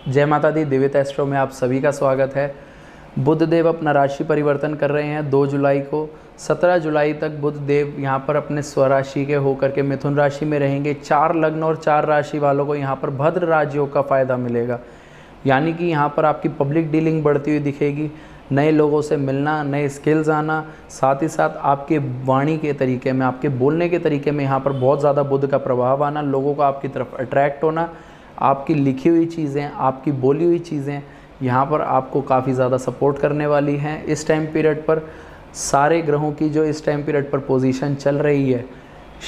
जय माता दी। दिव्य एस्ट्रो में आप सभी का स्वागत है। बुध देव अपना राशि परिवर्तन कर रहे हैं 2 जुलाई को। 17 जुलाई तक बुध देव यहाँ पर अपने स्वराशि के होकर के मिथुन राशि में रहेंगे। 4 लग्न और 4 राशि वालों को यहाँ पर भद्र राजयोग का फ़ायदा मिलेगा, यानी कि यहाँ पर आपकी पब्लिक डीलिंग बढ़ती हुई दिखेगी, नए लोगों से मिलना, नए स्किल्स आना, साथ ही साथ आपके वाणी के तरीके में, आपके बोलने के तरीके में यहाँ पर बहुत ज़्यादा बुध का प्रभाव आना, लोगों का आपकी तरफ अट्रैक्ट होना, आपकी लिखी हुई चीज़ें, आपकी बोली हुई चीज़ें यहाँ पर आपको काफ़ी ज़्यादा सपोर्ट करने वाली हैं। इस टाइम पीरियड पर सारे ग्रहों की जो इस टाइम पीरियड पर पोजीशन चल रही है,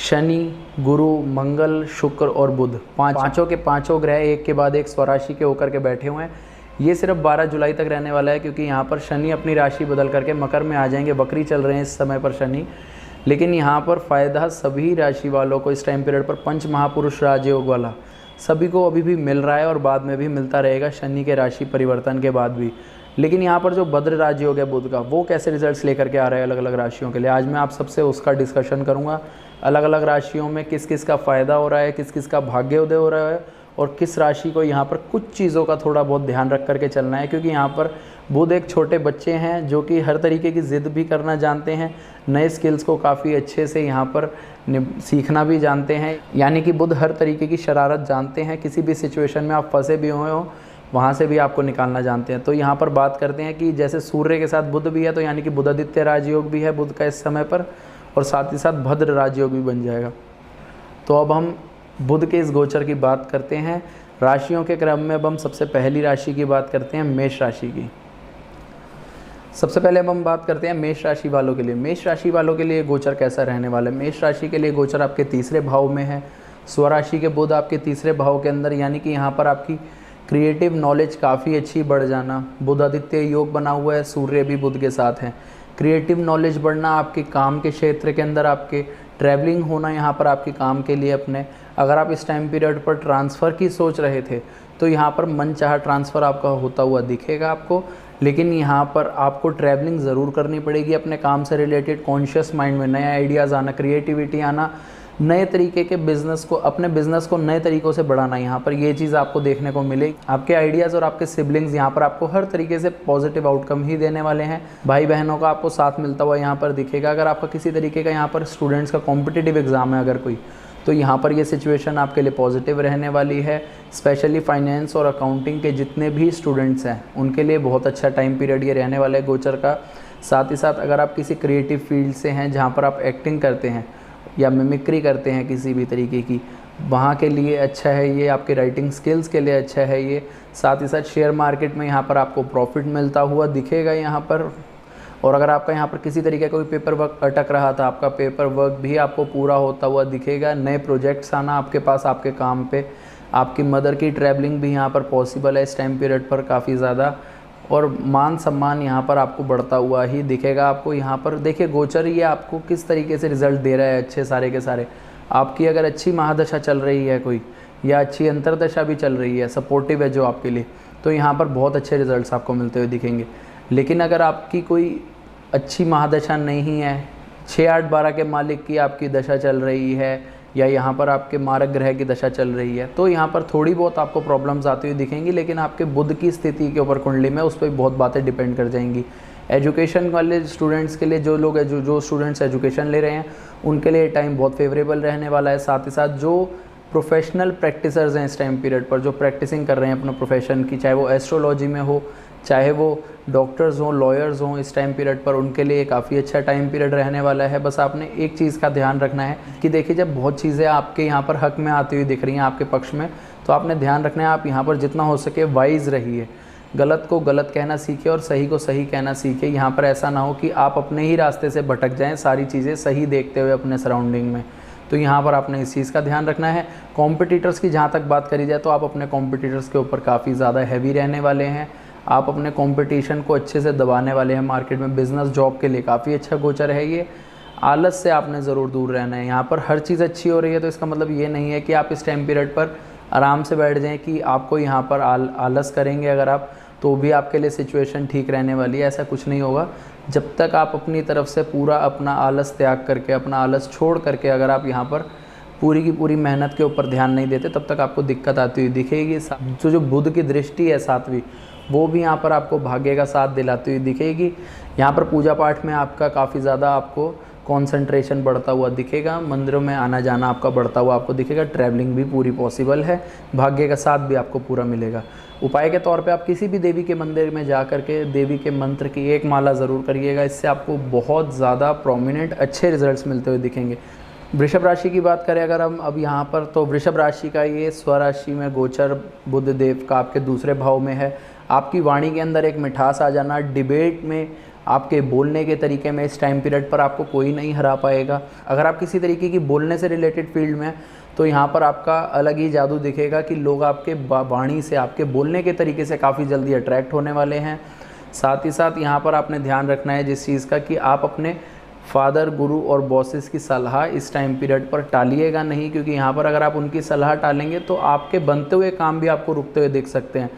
शनि, गुरु, मंगल, शुक्र और बुध, पाँचों के पाँचों ग्रह एक के बाद एक स्वराशि के होकर के बैठे हुए हैं। ये सिर्फ 12 जुलाई तक रहने वाला है, क्योंकि यहाँ पर शनि अपनी राशि बदल करके मकर में आ जाएंगे। बकरी चल रहे हैं इस समय पर शनि, लेकिन यहाँ पर फ़ायदा सभी राशि वालों को इस टाइम पीरियड पर पंच महापुरुष राजयोग वाला सभी को अभी भी मिल रहा है और बाद में भी मिलता रहेगा, शनि के राशि परिवर्तन के बाद भी। लेकिन यहाँ पर जो भद्र राजयोग है बुध का, वो कैसे रिजल्ट्स लेकर के आ रहा है अलग अलग राशियों के लिए, आज मैं आप सबसे उसका डिस्कशन करूँगा। अलग अलग राशियों में किस किस का फ़ायदा हो रहा है, किस किस का भाग्योदय हो रहा है और किस राशि को यहाँ पर कुछ चीज़ों का थोड़ा बहुत ध्यान रख करके चलना है, क्योंकि यहाँ पर बुध एक छोटे बच्चे हैं जो कि हर तरीके की ज़िद भी करना जानते हैं, नए स्किल्स को काफ़ी अच्छे से यहाँ पर सीखना भी जानते हैं। यानी कि बुध हर तरीके की शरारत जानते हैं, किसी भी सिचुएशन में आप फंसे भी हुए हो वहाँ से भी आपको निकालना जानते हैं। तो यहाँ पर बात करते हैं कि जैसे सूर्य के साथ बुध भी है, तो यानी कि बुधादित्य राजयोग भी है बुध का इस समय पर, और साथ ही साथ भद्र राजयोग भी बन जाएगा। तो अब हम बुध के इस गोचर की बात करते हैं। राशियों के क्रम में अब हम सबसे पहली राशि की बात करते हैं, मेष राशि की। सबसे पहले अब हम बात करते हैं मेष राशि वालों के लिए। मेष राशि वालों के लिए गोचर कैसा रहने वाला है। मेष राशि के लिए गोचर आपके तीसरे भाव में है, स्वराशि के बुध आपके तीसरे भाव के अंदर, यानी कि यहाँ पर आपकी क्रिएटिव नॉलेज काफ़ी अच्छी बढ़ जाना। बुधादित्य योग बना हुआ है, सूर्य भी बुध के साथ है। क्रिएटिव नॉलेज बढ़ना, आपके काम के क्षेत्र के अंदर आपके ट्रैवलिंग होना यहाँ पर आपके काम के लिए अपने, अगर आप इस टाइम पीरियड पर ट्रांसफ़र की सोच रहे थे तो यहाँ पर मनचाहा ट्रांसफ़र आपका होता हुआ दिखेगा आपको। लेकिन यहाँ पर आपको ट्रैवलिंग ज़रूर करनी पड़ेगी अपने काम से रिलेटेड, कॉन्शियस माइंड में नए आइडियाज़ आना, क्रिएटिविटी आना, नए तरीके के बिज़नेस को, अपने बिज़नेस को नए तरीक़ों से बढ़ाना, यहाँ पर ये चीज़ आपको देखने को मिलेगी। आपके आइडियाज़ और आपके सिबलिंग्स यहाँ पर आपको हर तरीके से पॉजिटिव आउटकम ही देने वाले हैं। भाई बहनों का आपको साथ मिलता हुआ यहाँ पर दिखेगा। अगर आपका किसी तरीके का यहाँ पर स्टूडेंट्स का कॉम्पिटिटिव एग्ज़ाम है अगर कोई, तो यहाँ पर ये सिचुएशन आपके लिए पॉजिटिव रहने वाली है। स्पेशली फाइनेंस और अकाउंटिंग के जितने भी स्टूडेंट्स हैं उनके लिए बहुत अच्छा टाइम पीरियड ये रहने वाला है गोचर का। साथ ही साथ अगर आप किसी क्रिएटिव फील्ड से हैं जहाँ पर आप एक्टिंग करते हैं या मिमिक्री करते हैं किसी भी तरीके की, वहाँ के लिए अच्छा है ये, आपके राइटिंग स्किल्स के लिए अच्छा है ये। साथ ही साथ शेयर मार्केट में यहाँ पर आपको प्रॉफिट मिलता हुआ दिखेगा यहाँ पर। और अगर आपका यहाँ पर किसी तरीके का कोई पेपर वर्क अटक रहा था, आपका पेपर वर्क भी आपको पूरा होता हुआ दिखेगा। नए प्रोजेक्ट्स आना आपके पास आपके काम पे, आपकी मदर की ट्रैवलिंग भी यहाँ पर पॉसिबल है इस टाइम पीरियड पर काफ़ी ज़्यादा, और मान सम्मान यहाँ पर आपको बढ़ता हुआ ही दिखेगा आपको। यहाँ पर देखिए गोचर ये आपको किस तरीके से रिजल्ट दे रहा है अच्छे सारे के सारे। आपकी अगर अच्छी महादशा चल रही है कोई, या अच्छी अंतरदशा भी चल रही है, सपोर्टिव है जो आपके लिए, तो यहाँ पर बहुत अच्छे रिजल्ट्स आपको मिलते हुए दिखेंगे। लेकिन अगर आपकी कोई अच्छी महादशा नहीं है, 6, 8, 12 के मालिक की आपकी दशा चल रही है, या यहाँ पर आपके मारक ग्रह की दशा चल रही है, तो यहाँ पर थोड़ी बहुत आपको प्रॉब्लम्स आती हुई दिखेंगी। लेकिन आपके बुध की स्थिति के ऊपर कुंडली में उस पर बहुत बातें डिपेंड कर जाएंगी। एजुकेशन वाले स्टूडेंट्स के लिए, जो लोग जो स्टूडेंट्स एजुकेशन ले रहे हैं उनके लिए टाइम बहुत फेवरेबल रहने वाला है। साथ ही साथ जो प्रोफेशनल प्रैक्टिसर्स हैं इस टाइम पीरियड पर, जो प्रैक्टिसिंग कर रहे हैं अपने प्रोफेशन की, चाहे वो एस्ट्रोलॉजी में हो, चाहे वो डॉक्टर्स हों, लॉयर्स हों, इस टाइम पीरियड पर उनके लिए काफ़ी अच्छा टाइम पीरियड रहने वाला है। बस आपने एक चीज़ का ध्यान रखना है कि देखिए जब बहुत चीज़ें आपके यहाँ पर हक में आती हुई दिख रही हैं आपके पक्ष में, तो आपने ध्यान रखना है आप यहाँ पर जितना हो सके वाइज़ रहिए। गलत को गलत कहना सीखिए और सही को सही कहना सीखिए। यहाँ पर ऐसा ना हो कि आप अपने ही रास्ते से भटक जाएँ, सारी चीज़ें सही देखते हुए अपने सराउंडिंग में। तो यहाँ पर आपने इस चीज़ का ध्यान रखना है। कॉम्पिटिटर्स की जहाँ तक बात करी जाए तो आप अपने कॉम्पिटिटर्स के ऊपर काफ़ी ज़्यादा हैवी रहने वाले हैं। आप अपने कंपटीशन को अच्छे से दबाने वाले हैं मार्केट में। बिज़नेस जॉब के लिए काफ़ी अच्छा गोचर है ये। आलस से आपने ज़रूर दूर रहना है। यहाँ पर हर चीज़ अच्छी हो रही है तो इसका मतलब ये नहीं है कि आप इस टाइम पीरियड पर आराम से बैठ जाएं कि आपको यहाँ पर आलस करेंगे अगर आप, तो भी आपके लिए सिचुएशन ठीक रहने वाली है। ऐसा कुछ नहीं होगा जब तक आप अपनी तरफ से पूरा अपना आलस त्याग करके, अपना आलस छोड़ करके अगर आप यहाँ पर पूरी की पूरी मेहनत के ऊपर ध्यान नहीं देते, तब तक आपको दिक्कत आती हुई दिखेगी। जो बुध की दृष्टि है 7वीं, वो भी यहाँ पर आपको भाग्य का साथ दिलाती हुई दिखेगी। यहाँ पर पूजा पाठ में आपका काफ़ी ज़्यादा आपको कंसंट्रेशन बढ़ता हुआ दिखेगा, मंदिरों में आना जाना आपका बढ़ता हुआ आपको दिखेगा, ट्रैवलिंग भी पूरी पॉसिबल है, भाग्य का साथ भी आपको पूरा मिलेगा। उपाय के तौर पे आप किसी भी देवी के मंदिर में जा कर के देवी के मंत्र की एक माला ज़रूर करिएगा, इससे आपको बहुत ज़्यादा प्रोमिनेंट अच्छे रिजल्ट्स मिलते हुए दिखेंगे। वृषभ राशि की बात करें अगर हम अब यहाँ पर, तो वृषभ राशि का ये स्वराशि में गोचर बुध देव का आपके दूसरे भाव में है। आपकी वाणी के अंदर एक मिठास आ जाना, डिबेट में आपके बोलने के तरीके में इस टाइम पीरियड पर आपको कोई नहीं हरा पाएगा। अगर आप किसी तरीके की बोलने से रिलेटेड फील्ड में तो यहाँ पर आपका अलग ही जादू दिखेगा कि लोग आपके वाणी से, आपके बोलने के तरीके से काफ़ी जल्दी अट्रैक्ट होने वाले हैं। साथ ही साथ यहाँ पर आपने ध्यान रखना है जिस चीज़ का कि आप अपने फादर, गुरु और बॉसेस की सलाह इस टाइम पीरियड पर टालिएगा नहीं, क्योंकि यहाँ पर अगर आप उनकी सलाह टालेंगे तो आपके बनते हुए काम भी आपको रुकते हुए दिख सकते हैं।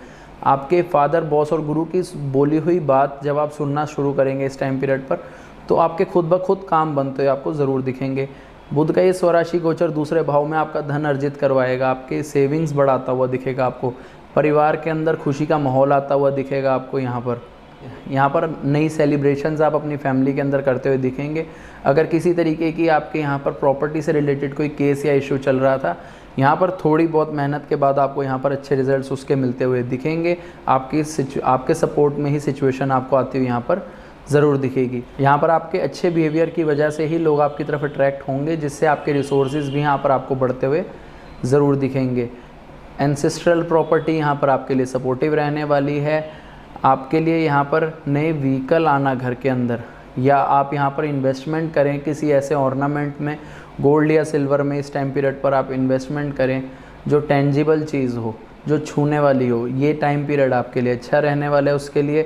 आपके फादर, बॉस और गुरु की बोली हुई बात जब आप सुनना शुरू करेंगे इस टाइम पीरियड पर, तो आपके खुद ब खुद काम बनते हुए आपको ज़रूर दिखेंगे। बुध का ये स्वराशि गोचर दूसरे भाव में आपका धन अर्जित करवाएगा, आपके सेविंग्स बढ़ाता हुआ दिखेगा, आपको परिवार के अंदर खुशी का माहौल आता हुआ दिखेगा। आपको यहाँ पर नई सेलिब्रेशंस आप अपनी फैमिली के अंदर करते हुए दिखेंगे। अगर किसी तरीके की आपके यहाँ पर प्रॉपर्टी से रिलेटेड कोई केस या इशू चल रहा था, यहाँ पर थोड़ी बहुत मेहनत के बाद आपको यहाँ पर अच्छे रिजल्ट्स उसके मिलते हुए दिखेंगे। आपके सपोर्ट में ही सिचुएशन आपको आती हुई यहाँ पर ज़रूर दिखेगी। यहाँ पर आपके अच्छे बिहेवियर की वजह से ही लोग आपकी तरफ अट्रैक्ट होंगे, जिससे आपके रिसोर्सेज भी यहाँ पर आपको बढ़ते हुए ज़रूर दिखेंगे। एंसेस्ट्रल प्रॉपर्टी यहाँ पर आपके लिए सपोर्टिव रहने वाली है। आपके लिए यहाँ पर नए व्हीकल आना घर के अंदर, या आप यहाँ पर इन्वेस्टमेंट करें किसी ऐसे ऑर्नामेंट में, गोल्ड या सिल्वर में इस टाइम पीरियड पर आप इन्वेस्टमेंट करें जो टेंजिबल चीज़ हो, जो छूने वाली हो। ये टाइम पीरियड आपके लिए अच्छा रहने वाला है उसके लिए।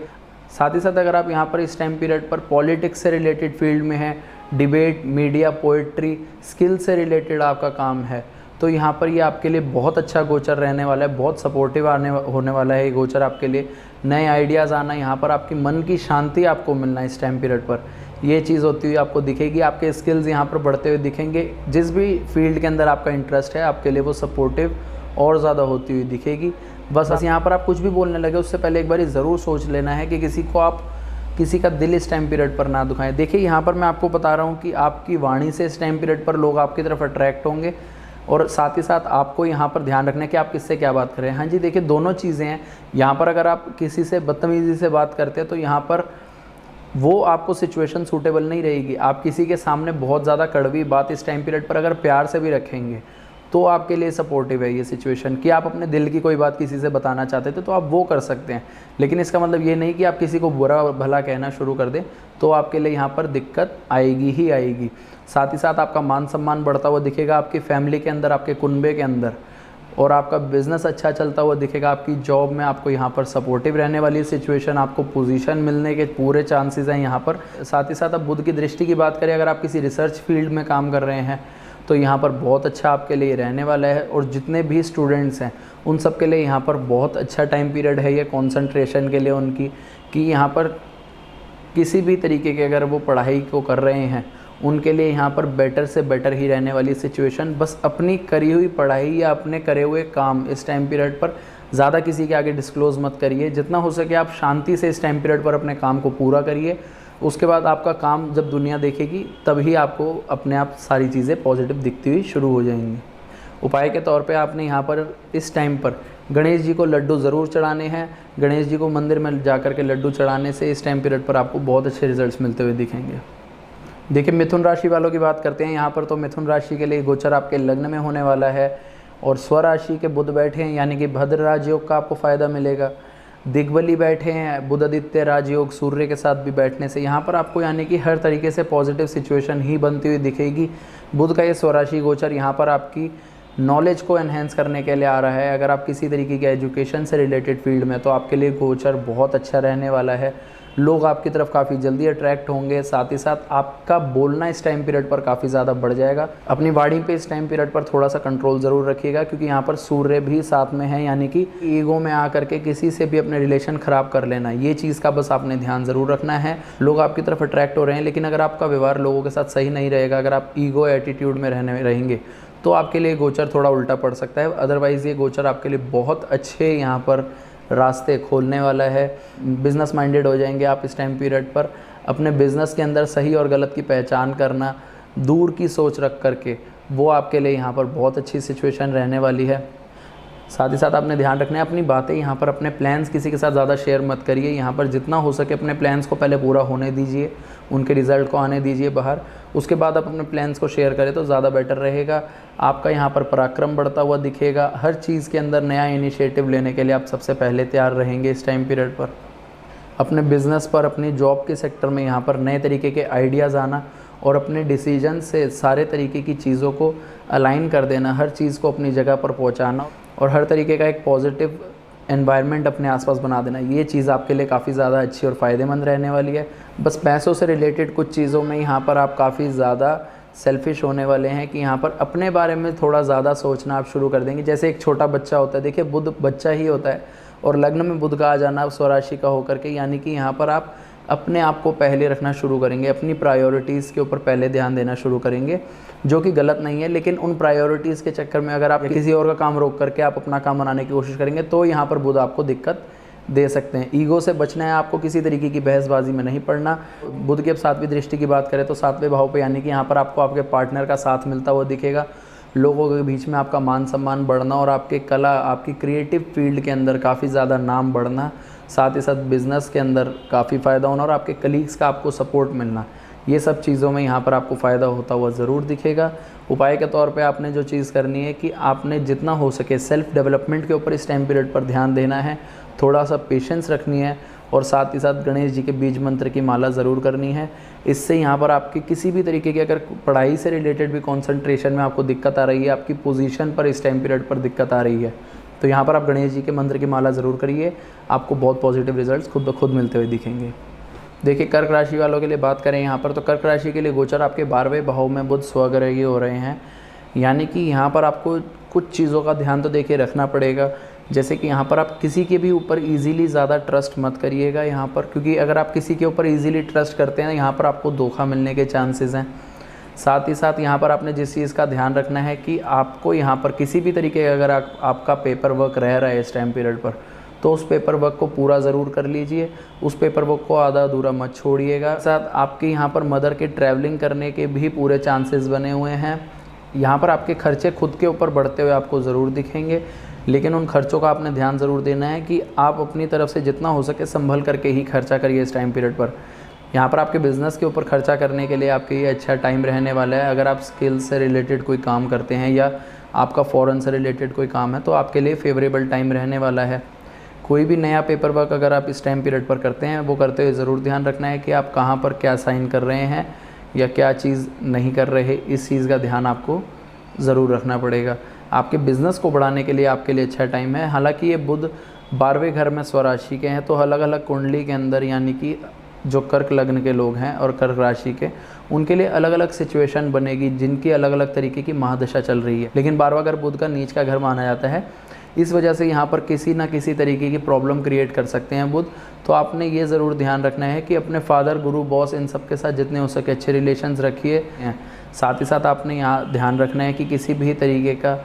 साथ ही साथ अगर आप यहाँ पर इस टाइम पीरियड पर पॉलिटिक्स से रिलेटेड फील्ड में हैं, डिबेट, मीडिया, पोइट्री, स्किल से रिलेटेड आपका काम है, तो यहाँ पर ये आपके लिए बहुत अच्छा गोचर रहने वाला है, बहुत सपोर्टिव होने वाला है ये गोचर आपके लिए। नए आइडियाज़ आना, यहाँ पर आपकी मन की शांति आपको मिलना इस टाइम पीरियड पर, ये चीज़ होती हुई आपको दिखेगी। आपके स्किल्स यहाँ पर बढ़ते हुए दिखेंगे। जिस भी फील्ड के अंदर आपका इंटरेस्ट है, आपके लिए वो सपोर्टिव और ज़्यादा होती हुई दिखेगी। बस यहाँ पर आप कुछ भी बोलने लगे उससे पहले एक बार ज़रूर सोच लेना है कि किसी का दिल इस टाइम पीरियड पर ना दुखाएं। देखिए यहाँ पर मैं आपको बता रहा हूँ कि आपकी वाणी से इस टाइम पीरियड पर लोग आपकी तरफ अट्रैक्ट होंगे, और साथ ही साथ आपको यहाँ पर ध्यान रखना है कि आप किससे क्या बात करें। हाँ जी, देखिए दोनों चीज़ें हैं। यहाँ पर अगर आप किसी से बदतमीज़ी से बात करते हैं तो यहाँ पर वो आपको सिचुएशन सूटेबल नहीं रहेगी। आप किसी के सामने बहुत ज़्यादा कड़वी बात इस टाइम पीरियड पर अगर प्यार से भी रखेंगे तो आपके लिए सपोर्टिव है ये सिचुएशन, कि आप अपने दिल की कोई बात किसी से बताना चाहते थे तो आप वो कर सकते हैं। लेकिन इसका मतलब ये नहीं कि आप किसी को बुरा भला कहना शुरू कर दें, तो आपके लिए यहाँ पर दिक्कत आएगी ही आएगी। साथ ही साथ आपका मान सम्मान बढ़ता हुआ दिखेगा आपकी फैमिली के अंदर, आपके कुनबे के अंदर, और आपका बिज़नेस अच्छा चलता हुआ दिखेगा। आपकी जॉब में आपको यहाँ पर सपोर्टिव रहने वाली सिचुएशन, आपको पोजीशन मिलने के पूरे चांसेस हैं यहाँ पर। साथ ही साथ अब बुध की दृष्टि की बात करें, अगर आप किसी रिसर्च फील्ड में काम कर रहे हैं तो यहाँ पर बहुत अच्छा आपके लिए रहने वाला है। और जितने भी स्टूडेंट्स हैं उन सब के लिए यहाँ पर बहुत अच्छा टाइम पीरियड है ये कंसंट्रेशन के लिए उनकी, कि यहाँ पर किसी भी तरीके के अगर वो पढ़ाई को कर रहे हैं उनके लिए यहाँ पर बेटर से बेटर ही रहने वाली सिचुएशन। बस अपनी करी हुई पढ़ाई या अपने करे हुए काम इस टाइम पीरियड पर ज़्यादा किसी के आगे डिस्क्लोज़ मत करिए। जितना हो सके आप शांति से इस टाइम पीरियड पर अपने काम को पूरा करिए। उसके बाद आपका काम जब दुनिया देखेगी तभी आपको अपने आप सारी चीज़ें पॉजिटिव दिखती हुई शुरू हो जाएंगी। उपाय के तौर पे आपने यहाँ पर इस टाइम पर गणेश जी को लड्डू ज़रूर चढ़ाने हैं। गणेश जी को मंदिर में जाकर के लड्डू चढ़ाने से इस टाइम पीरियड पर आपको बहुत अच्छे रिजल्ट्स मिलते हुए दिखेंगे। देखिए मिथुन राशि वालों की बात करते हैं यहाँ पर, तो मिथुन राशि के लिए गोचर आपके लग्न में होने वाला है और स्वराशि के बुध बैठे हैं, यानी कि भद्र राजयोग का आपको फ़ायदा मिलेगा। दिग्बली बैठे हैं, बुध आदित्य राजयोग सूर्य के साथ भी बैठने से यहाँ पर आपको यानी कि हर तरीके से पॉजिटिव सिचुएशन ही बनती हुई दिखेगी। बुध का ये स्वराशि गोचर यहाँ पर आपकी नॉलेज को एनहेंस करने के लिए आ रहा है। अगर आप किसी तरीके के एजुकेशन से रिलेटेड फील्ड में, तो आपके लिए गोचर बहुत अच्छा रहने वाला है। लोग आपकी तरफ काफ़ी जल्दी अट्रैक्ट होंगे। साथ ही साथ आपका बोलना इस टाइम पीरियड पर काफ़ी ज़्यादा बढ़ जाएगा। अपनी वाणी पे इस टाइम पीरियड पर थोड़ा सा कंट्रोल ज़रूर रखिएगा, क्योंकि यहाँ पर सूर्य भी साथ में है, यानी कि ईगो में आकर के किसी से भी अपने रिलेशन ख़राब कर लेना, ये चीज़ का बस आपने ध्यान ज़रूर रखना है। लोग आपकी तरफ अट्रैक्ट हो रहे हैं, लेकिन अगर आपका व्यवहार लोगों के साथ सही नहीं रहेगा, अगर आप ईगो एटीट्यूड में रहेंगे तो आपके लिए गोचर थोड़ा उल्टा पड़ सकता है। अदरवाइज़ ये गोचर आपके लिए बहुत अच्छे यहाँ पर रास्ते खोलने वाला है। बिज़नेस माइंडेड हो जाएंगे आप इस टाइम पीरियड पर। अपने बिज़नेस के अंदर सही और गलत की पहचान करना, दूर की सोच रख करके, वो आपके लिए यहाँ पर बहुत अच्छी सिचुएशन रहने वाली है। साथ ही साथ आपने ध्यान रखना है अपनी बातें यहाँ पर, अपने प्लान्स किसी के साथ ज़्यादा शेयर मत करिए। यहाँ पर जितना हो सके अपने प्लान्स को पहले पूरा होने दीजिए, उनके रिज़ल्ट को आने दीजिए बाहर, उसके बाद आप अपने प्लान्स को शेयर करें तो ज़्यादा बेटर रहेगा। आपका यहाँ पर पराक्रम बढ़ता हुआ दिखेगा। हर चीज़ के अंदर नया इनिशिएटिव लेने के लिए आप सबसे पहले तैयार रहेंगे इस टाइम पीरियड पर। अपने बिज़नेस पर, अपनी जॉब के सेक्टर में यहाँ पर नए तरीके के आइडियाज़ आना और अपने डिसीजन से सारे तरीके की चीज़ों को अलाइन कर देना, हर चीज़ को अपनी जगह पर पहुँचाना और हर तरीके का एक पॉजिटिव एनवायरनमेंट अपने आसपास बना देना, ये चीज़ आपके लिए काफ़ी ज़्यादा अच्छी और फ़ायदेमंद रहने वाली है। बस पैसों से रिलेटेड कुछ चीज़ों में यहाँ पर आप काफ़ी ज़्यादा सेल्फिश होने वाले हैं कि यहाँ पर अपने बारे में थोड़ा ज़्यादा सोचना आप शुरू कर देंगे। जैसे एक छोटा बच्चा होता है, देखिए बुध बच्चा ही होता है और लग्न में बुध का आ जाना स्वराशि का होकर के, यानी कि यहाँ पर आप अपने आप को पहले रखना शुरू करेंगे, अपनी प्रायोरिटीज़ के ऊपर पहले ध्यान देना शुरू करेंगे, जो कि गलत नहीं है। लेकिन उन प्रायोरिटीज़ के चक्कर में अगर आप किसी और का काम रोक करके आप अपना काम बनाने की कोशिश करेंगे तो यहाँ पर बुध आपको दिक्कत दे सकते हैं। ईगो से बचना है आपको, किसी तरीके की बहसबाजी में नहीं पड़ना। बुध की अब 7वीं दृष्टि की बात करें तो 7वें भाव पे, यानी कि यहाँ पर आपको आपके पार्टनर का साथ मिलता हुआ दिखेगा। लोगों के बीच में आपका मान सम्मान बढ़ना और आपके कला, आपकी क्रिएटिव फील्ड के अंदर काफ़ी ज़्यादा नाम बढ़ना, साथ ही साथ बिज़नेस के अंदर काफ़ी फ़ायदा होना और आपके कलीग्स का आपको सपोर्ट मिलना, ये सब चीज़ों में यहाँ पर आपको फ़ायदा होता हुआ ज़रूर दिखेगा। उपाय के तौर पे आपने जो चीज़ करनी है कि आपने जितना हो सके सेल्फ़ डेवलपमेंट के ऊपर इस टाइम पीरियड पर ध्यान देना है, थोड़ा सा पेशेंस रखनी है और साथ ही साथ गणेश जी के बीज मंत्र की माला ज़रूर करनी है। इससे यहाँ पर आपकी किसी भी तरीके की अगर पढ़ाई से रिलेटेड भी कंसंट्रेशन में आपको दिक्कत आ रही है, आपकी पोजीशन पर इस टाइम पीरियड पर दिक्कत आ रही है, तो यहाँ पर आप गणेश जी के मंत्र की माला ज़रूर करिए, आपको बहुत पॉजिटिव रिजल्ट्स खुद ब खुद मिलते हुए दिखेंगे। देखिए कर्क राशि वालों के लिए बात करें यहाँ पर, तो कर्क राशि के लिए गोचर आपके 12वें भाव में बुध स्वग्रही हो रहे हैं, यानी कि यहाँ पर आपको कुछ चीज़ों का ध्यान तो देखिए रखना पड़ेगा। जैसे कि यहाँ पर आप किसी के भी ऊपर इजीली ज़्यादा ट्रस्ट मत करिएगा यहाँ पर, क्योंकि अगर आप किसी के ऊपर इजीली ट्रस्ट करते हैं यहाँ पर आपको धोखा मिलने के चांसेस हैं। साथ ही साथ यहाँ पर आपने जिस चीज़ का ध्यान रखना है कि आपको यहाँ पर किसी भी तरीके का अगर आपका पेपर वर्क रह रहा है इस टाइम पीरियड पर, तो उस पेपर वर्क को पूरा ज़रूर कर लीजिए, उस पेपर वर्क को आधा अधूरा मत छोड़िएगा। साथ आपके यहाँ पर मदर के ट्रैवलिंग करने के भी पूरे चांसेस बने हुए हैं। यहाँ पर आपके खर्चे खुद के ऊपर बढ़ते हुए आपको ज़रूर दिखेंगे, लेकिन उन खर्चों का आपने ध्यान ज़रूर देना है कि आप अपनी तरफ से जितना हो सके संभल करके ही खर्चा करिए इस टाइम पीरियड पर। यहाँ पर आपके बिज़नेस के ऊपर खर्चा करने के लिए आपके लिए अच्छा टाइम रहने वाला है। अगर आप स्किल्स से रिलेटेड कोई काम करते हैं या आपका फ़ॉरेन से रिलेटेड कोई काम है तो आपके लिए फेवरेबल टाइम रहने वाला है। कोई भी नया पेपर वर्क अगर आप इस टाइम पीरियड पर करते हैं, वो करते हुए ज़रूर ध्यान रखना है कि आप कहाँ पर क्या साइन कर रहे हैं या क्या चीज़ नहीं कर रहे, इस चीज़ का ध्यान आपको ज़रूर रखना पड़ेगा। आपके बिज़नेस को बढ़ाने के लिए आपके लिए अच्छा टाइम है। हालांकि ये बुध 12वें घर में स्वराशि के हैं, तो अलग अलग कुंडली के अंदर, यानी कि जो कर्क लग्न के लोग हैं और कर्क राशि के, उनके लिए अलग अलग सिचुएशन बनेगी जिनकी अलग अलग तरीके की महादशा चल रही है। लेकिन 12वां घर बुध का नीच का घर माना जाता है, इस वजह से यहाँ पर किसी ना किसी तरीके की प्रॉब्लम क्रिएट कर सकते हैं बुध। तो आपने ये ज़रूर ध्यान रखना है कि अपने फादर, गुरु, बॉस, इन सब के साथ जितने हो सके अच्छे रिलेशंस रखिए। साथ ही साथ आपने यहाँ ध्यान रखना है कि किसी भी तरीके का